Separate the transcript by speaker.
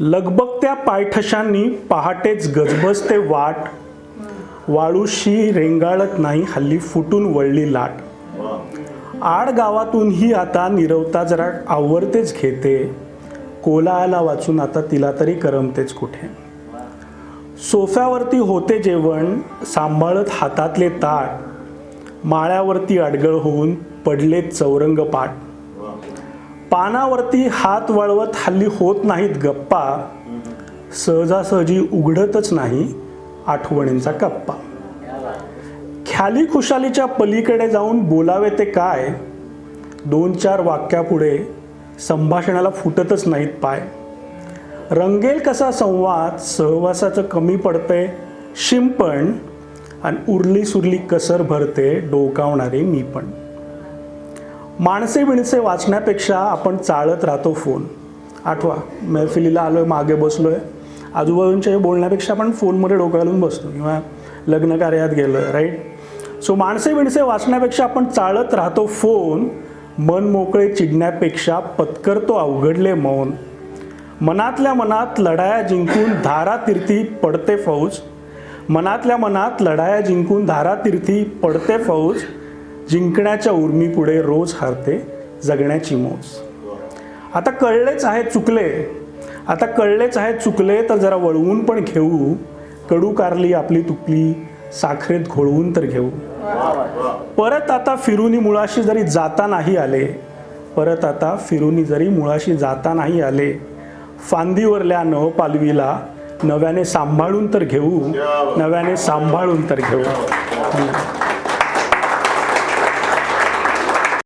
Speaker 1: लगबगत्या पायठशांनी पहाटेच गजबजते वाट, वाळूशी रेंगाळत नाही हल्ली फुटून वळली लाट. आड गावातूनही आता निरवता जरा आवरतेच घेते, कोलाला वाचून आता तिला तरी करमतेच कुठे. सोफ्यावरती होते जेवण सांभाळत हातातले ताट, माळ्यावरती अडगळ होऊन पडले चौरंग पाट. पानावरती हात वळवत हल्ली होत नाहीत गप्पा, सहजासहजी उघडतच नाही आठवणींचा कप्पा. ख्याली खुशालीच्या पलीकडे जाऊन बोलावे ते काय, दोन चार वाक्यापुढे संभाषणाला फुटतच नाहीत पाय. रंगेल कसा संवाद सहवासाचं कमी पडते शिंपण, आणि उरली सुरली कसर भरते डोकावणारे मी पण. माणसे बिणसे वाचण्यापेक्षा आपण चाळत राहतो फोन. आठवा, मैफिलीला आलोय, मागे बसलोय, आजूबाजूंच्या बोलण्यापेक्षा आपण फोनमध्ये डोकं घालून बसतो, किंवा लग्न कार्यात गेलोय, राईट. सो माणसे बिणसे वाचण्यापेक्षा आपण चाळत राहतो फोन. मन मोकळे चिडण्यापेक्षा पत्करतो अवघडले मौन. मनातल्या मनात लढाया जिंकून धारा तीर्थी पडते फौज, मनातल्या मनात लढाया जिंकून धारा तीर्थी पडते फौज. जिंकण्याच्या उर्मीपुढे रोज हरते जगण्याची मौज. आता कळलेच आहे चुकले, आता कळलेच आहे चुकले, तर जरा वळवून पण घेऊ. कडू कारली आपली तुपली साखरेत घोळवून तर घेऊ. परत आता फिरूनी मुळाशी जरी जाता नाही आले, परत आता फिरूनी जरी मुळाशी जाता नाही आले. फांदीवरल्या नव पालवीला नव्याने सांभाळून तर घेऊ, नव्याने सांभाळून तर घेऊ.